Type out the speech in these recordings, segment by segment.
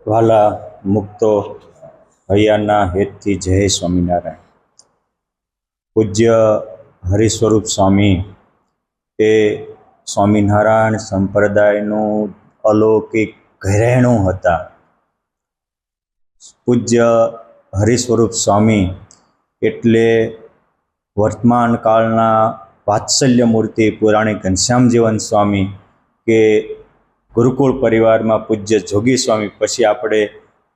વાલા મુક્તો હૈયાના હેતથી જય સ્વામિનારાયણ. પૂજ્ય હરિસ્વરૂપ સ્વામી એ સ્વામિનારાયણ સંપ્રદાયનું અલૌકિક ઘરેણું હતા. પૂજ્ય હરિસ્વરૂપ સ્વામી એટલે વર્તમાન કાળના વાત્સલ્ય મૂર્તિ પુરાણી ઘનશ્યામજીવન સ્વામી કે ગુરુકુળ પરિવારમાં પૂજ્ય જોગી સ્વામી, પછી આપણે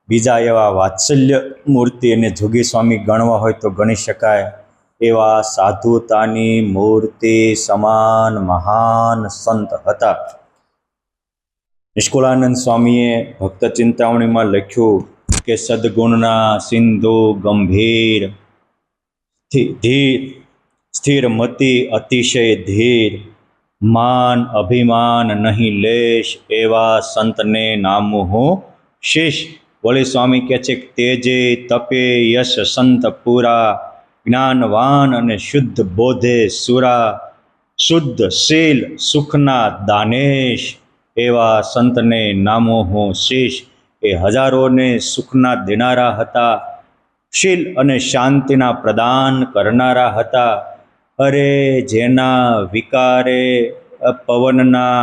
બીજા એવા વાત્સલ્ય મૂર્તિ અને જોગી સ્વામી ગણવા હોય તો ગણી શકાય એવા સાધુતાની મૂર્તિ સમાન મહાન સંત હતા. નિષ્કુળાનંદ સ્વામીએ ભક્ત ચિંતામણીમાં લખ્યું કે સદગુણના સિંધુ ગંભીર ધીર સ્થિર મતિ અતિશય ધીર માન અભિમાન નહીં લેશ એવા સંતને નામું હું શીશ. વળી સ્વામી કહે છે કે તેજે તપે યશ સંત પૂરા જ્ઞાનવાન અને શુદ્ધ બોધે સુરા શુદ્ધ શીલ સુખના દાનેશ એવા સંતને નામો હું શીશ. એ હજારોને સુખના દેનારા હતા, શીલ અને શાંતિના પ્રદાન કરનારા હતા. અરે જેના વિકારે પવનના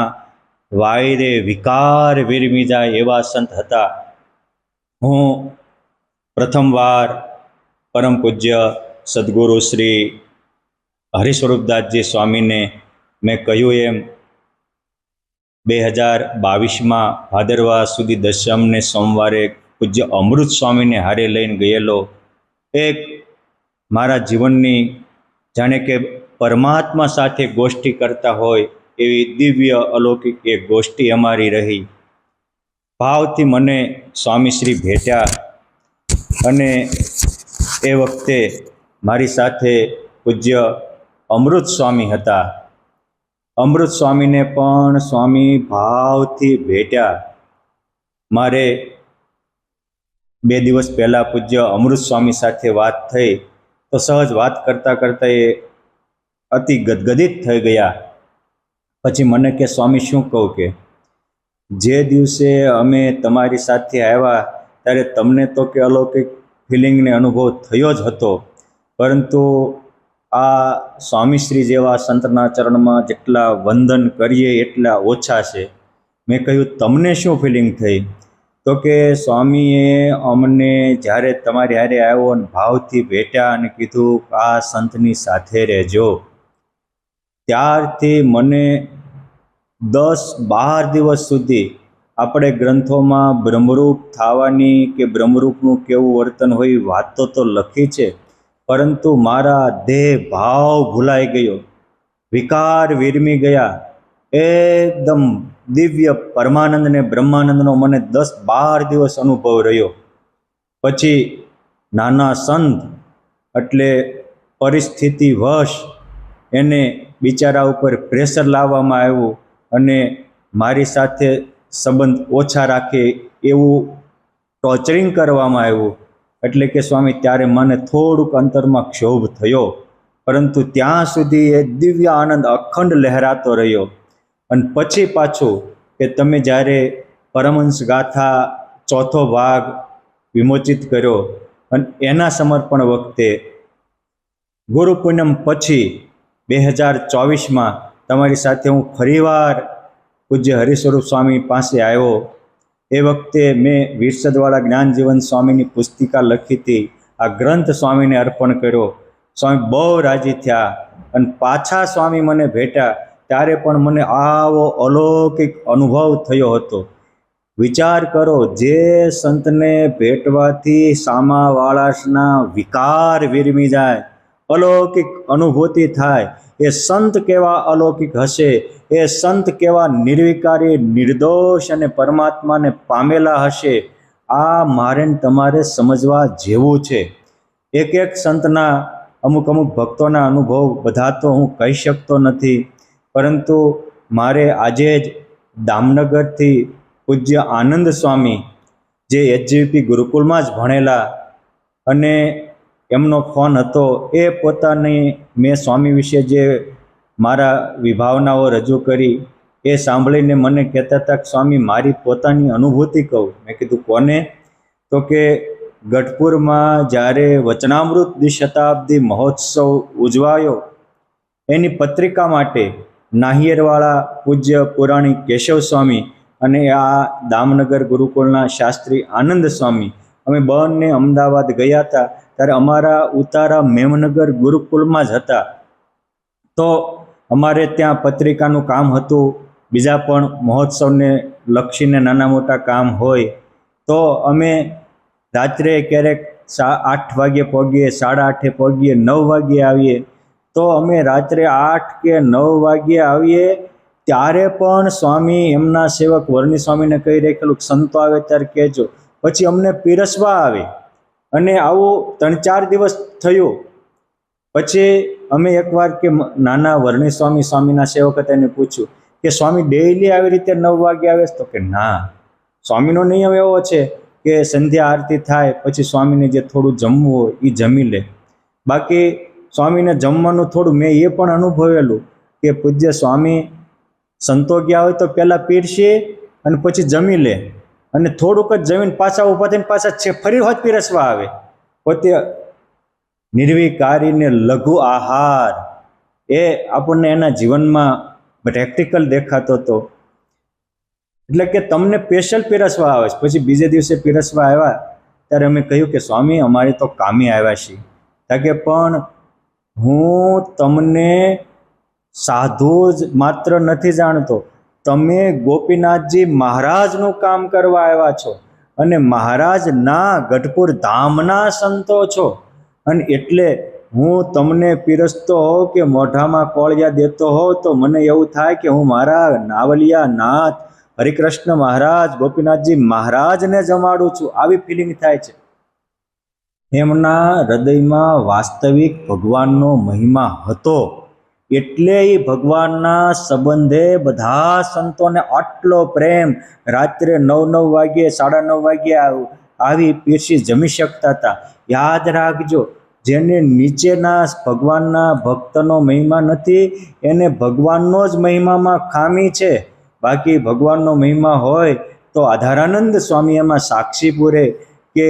વાયરે વિકાર વિરમી જાય એવા સંત હતા. હું પ્રથમવાર પરમ પૂજ્ય સદગુરુ શ્રી હરિસ્વરૂપદાસજી સ્વામીને મેં કહ્યું એમ 2022માં ભાદરવા સુધી દશમને સોમવારે પૂજ્ય અમૃત સ્વામીને હારે લઈને ગયેલો. એક મારા જીવનની જાણે કે પરમાત્મા સાથે ગોષ્ઠી કરતા હોય એવી દિવ્ય અલૌકિક એક ગોષ્ઠી અમારી રહી. ભાવથી મને સ્વામીશ્રી ભેટ્યા અને એ વખતે મારી સાથે પૂજ્ય અમૃત સ્વામી હતા. અમૃત સ્વામીને પણ સ્વામી ભાવથી ભેટ્યા. મારે 2 દિવસ પહેલાં પૂજ્ય અમૃત સ્વામી સાથે વાત થઈ તો સહજ વાત કરતાં કરતાં એ અતિ ગદગદિત થઈ ગયા. પછી મને કે સ્વામી શું કહું કે જે દિવસે અમે તમારી સાથે આવ્યા ત્યારે તમને તો કે અલૌકિક ફિલિંગને અનુભવ થયો જ હતો, પરંતુ આ સ્વામીશ્રી જેવા સંતના ચરણમાં જેટલા વંદન કરીએ એટલા ઓછા છે. મેં કહ્યું તમને શું ફિલિંગ થઈ? તો કે સ્વામીએ અમને જ્યારે તમારી હારે આવ્યો અને ભાવથી ભેટ્યા અને કીધું આ સંતની સાથે રહેજો, ત્યારથી મને 10-12 દિવસ સુધી આપણે ગ્રંથોમાં બ્રહ્મરૂપ થવાની કે બ્રહ્મરૂપનું કેવું વર્તન હોય વાતો તો લખી છે, પરંતુ મારા દેહ ભાવ ભૂલાઈ ગયો, વિકાર વિરમી ગયા. એકદમ દિવ્ય પરમાનંદ ને બ્રહ્માનંદનો મને 10-12 દિવસ અનુભવ રહ્યો. પછી નાના સંત એટલે પરિસ્થિતિવશ એને બિચારા ઉપર પ્રેશર લાવવામાં આવ્યું અને મારી સાથે સંબંધ ઓછા રાખે એવું ટોર્ચરિંગ કરવામાં આવ્યું. એટલે કે સ્વામી ત્યારે મને થોડુંક અંતરમાં ક્ષોભ થયો, પરંતુ ત્યાં સુધી એ દિવ્ય આનંદ અખંડ લહેરાતો રહ્યો. અને પછી પાછું કે તમે જ્યારે પરમહંસ ગાથા 4થો ભાગ વિમોચિત કર્યો અને એના સમર્પણ વખતે ગુરુ પૂનમ પછી 2024માં તમારી સાથે હું ફરીવાર પૂજ્ય હરિસ્વરૂપ સ્વામી પાસે આવ્યો. એ વખતે મેં વિરસદવાળા જ્ઞાનજીવન સ્વામીની પુસ્તિકા લખી હતી. આ ગ્રંથ સ્વામીને અર્પણ કર્યો. સ્વામી બહુ રાજી થયા અને પાછા સ્વામી મને ભેટ્યા ત્યારે પણ મને આવો અલૌકિક અનુભવ થયો હતો. વિચાર કરો, જે સંતને ભેટવાથી સામાવાળાના વિકાર વિરમી જાય, અલૌકિક અનુભૂતિ થાય, એ સંત કેવા અલૌકિક હશે, એ સંત કેવા નિર્વિકારી નિર્દોષ અને પરમાત્માને પામેલા હશે, આ મારે તમારે સમજવા જેવું છે. એક એક સંતના અમુક ભક્તોના અનુભવ બધા તો હું કહી શકતો નથી, પરંતુ મારે આજે જ દામનગરથી પૂજ્ય આનંદ સ્વામી જે એચજીપી ગુરુકુળમાં જ ભણેલા અને એમનો ફોન હતો, એ પોતાની મેં સ્વામી વિશે જે મારા વિભાવનાઓ રજૂ કરી એ સાંભળીને મને કહેતા હતા કે સ્વામી મારી પોતાની અનુભૂતિ કહું. મેં કીધું કોને? તો કે ગઢપુરમાં જ્યારે વચનામૃત દ્વિશતાબ્દી મહોત્સવ ઉજવાયો એની પત્રિકા માટે નાહિયરવાળા પૂજ્ય પુરાણી કેશવ સ્વામી અને આ દામનગર ગુરુકુળના શાસ્ત્રી આનંદ સ્વામી અમે બંને અમદાવાદ ગયા હતા. ત્યારે અમારા ઉતારા મેમનગર ગુરુકુળમાં જ હતા. તો અમારે ત્યાં પત્રિકાનું કામ હતું, બીજા પણ મહોત્સવને લક્ષીને નાના મોટા કામ હોય. તો અમે રાત્રે ક્યારેક 8 વાગ્યે પહોંચીએ, 8:30 પહોંચીએ, 9 વાગ્યે આવીએ. તો અમે રાત્રે 8 કે 9 વાગ્યે આવીએ ત્યારે પણ સ્વામી એમના સેવક વર્ણી સ્વામીને કહી રાખેલું સંતો આવે ત્યારે કહેજો. પછી અમને પીરસવા આવે. અને આવું 3-4 દિવસ થયું. પછી અમે એકવાર કે નાના વર્ણી સ્વામી સ્વામીના સેવક હતા એને પૂછ્યું કે સ્વામી ડેઈલી આવી રીતે 9 વાગે આવે? તો કે ના, સ્વામીનો નિયમ એવો છે કે સંધ્યા આરતી થાય પછી સ્વામીને જે થોડું જમવું હોય એ જમી લે. બાકી સ્વામીને જમવાનું થોડું, મેં એ પણ અનુભવેલું કે પૂજ્ય સ્વામી સંતો ગયા હોય તો પહેલાં પીરસી અને પછી જમી લે અને થોડુંક જ જમીને પાછા ઊભા થઈને પાછા છે ફરી હોત પીરસવા આવે. પોતે નિર્વિકારીને લઘુ આહાર એ આપણને એના જીવનમાં પ્રેક્ટિકલ દેખાતો હતો. એટલે કે તમને સ્પેશિયલ પીરસવા આવે છે. પછી બીજે દિવસે પીરસવા આવ્યા ત્યારે અમે કહ્યું કે સ્વામી અમારે તો કામે આવ્યા છીએ. કે પણ હું તમને સાધુ જ માત્ર નથી જાણતો, તમે ગોપીનાથજી મહારાજનું કામ કરવા આવ્યા છો અને મહારાજના ગઢપુર ધામના સંતો છો. અને એટલે હું તમને પીરસતો હોઉં કે મોઢામાં કોળિયા દેતો હોઉં તો મને એવું થાય કે હું મારા નાવલિયા નાથ હરિકૃષ્ણ મહારાજ ગોપીનાથજી મહારાજને જમાડું છું, આવી ફિલિંગ થાય છે. એમના હૃદયમાં વાસ્તવિક ભગવાનનો મહિમા હતો એટલે એ ભગવાનના સંબંધે બધા સંતોને આટલો પ્રેમ. રાત્રે 9 વાગ્યે 9:30 વાગ્યે આવી પીરસી જમી શકતા હતા. યાદ રાખજો, જેને નીચેના ભગવાનના ભક્તનો મહિમા નથી એને ભગવાનનો જ મહિમામાં ખામી છે. બાકી ભગવાનનો મહિમા હોય તો આધારાનંદ સ્વામી એમાં સાક્ષી પૂરે કે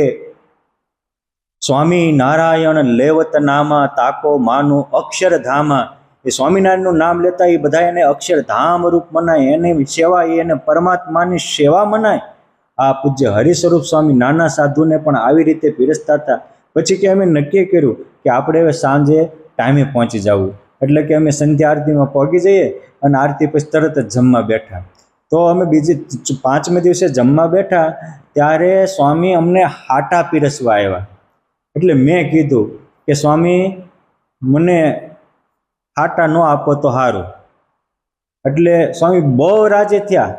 સ્વામી નારાયણ લેવત નામા તાકો માનું અક્ષરધામા. એ સ્વામિનારાયણનું નામ લેતા એ બધા એને અક્ષરધામ રૂપ મનાય, એની સેવા એને પરમાત્માની સેવા મનાય. આ પૂજ્ય હરિસ્વરૂપ સ્વામી નાના સાધુને પણ આવી રીતે પીરસતા હતા. પછી કે અમે નક્કી કર્યું કે આપણે હવે સાંજે ટાઈમે પહોંચી જવું. એટલે કે અમે સંધ્યા આરતીમાં પહોંચી જઈએ અને આરતી પછી તરત જ જમવા બેઠા. તો અમે બીજી 5મે દિવસે જમવા બેઠા ત્યારે સ્વામી અમને હાટા પીરસવા આવ્યા. એટલે મેં કીધું કે સ્વામી મને હાટા ન આપો તો સારું. એટલે સ્વામી બહુ રાજી થયા.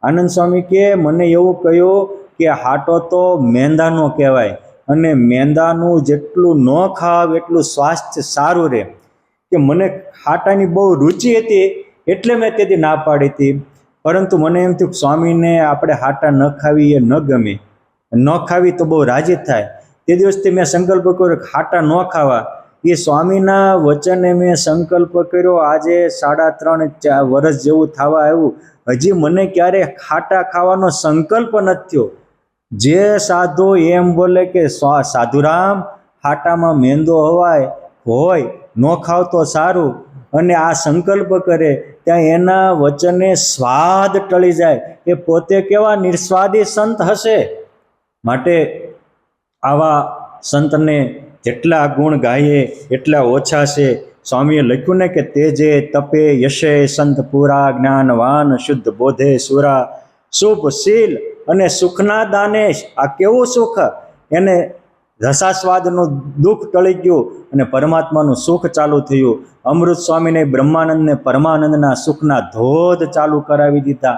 આનંદ સ્વામી કે મને એવું કહ્યું કે હાટો તો મેંદાનો કહેવાય અને મેંદાનું જેટલું ન ખાવ એટલું સ્વાસ્થ્ય સારું રહે. કે મને હાટાની બહુ રુચિ હતી એટલે મેં તેથી ના પાડી હતી. પરંતુ મને એમ થયું સ્વામીને આપણે હાટા ન ખાવી એ ન ગમે, ન ખાવી તો બહુ રાજી થાય. તે દિવસથી મેં સંકલ્પ કર્યો હાટા ન ખાવા. એ સ્વામીના વચને મેં સંકલ્પ કર્યો. આજે 3.5-4 વર્ષ જેવું થવા આવ્યું, હજી મને ક્યારે ખાટા ખાવાનો સંકલ્પ નથી થયો. જે સાધુ એમ બોલે કે સાધુરામ ખાટામાં મેંદો હોય ન ખાવ તો સારું, અને આ સંકલ્પ કરે ત્યાં એના વચને સ્વાદ ટળી જાય. એ પોતે કેવા નિર્સ્વાદી સંત હશે. માટે આવા સંતને જેટલા ગુણ ગાઈએ એટલા ઓછા છે. સ્વામીએ લખ્યું ને કે તેજે તપે યશે સંત પૂરા જ્ઞાનવાન શુદ્ધ બોધે સુરા શુભ શીલ અને સુખના દાનેશ. આ કેવું સુખ! એને રસાસ્વાદનું દુઃખ ટળી ગયું અને પરમાત્માનું સુખ ચાલુ થયું. અમૃત સ્વામીને બ્રહ્માનંદને પરમાનંદના સુખના ધોધ ચાલુ કરાવી દીધા.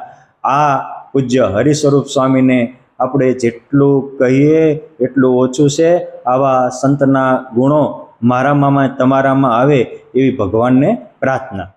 આ પૂજ્ય હરિસ્વરૂપ સ્વામીને આપણે જેટલું કહીએ એટલું ઓછું છે. આવા સંતના ગુણો મારામાં તમારામાં આવે એવી ભગવાનને પ્રાર્થના.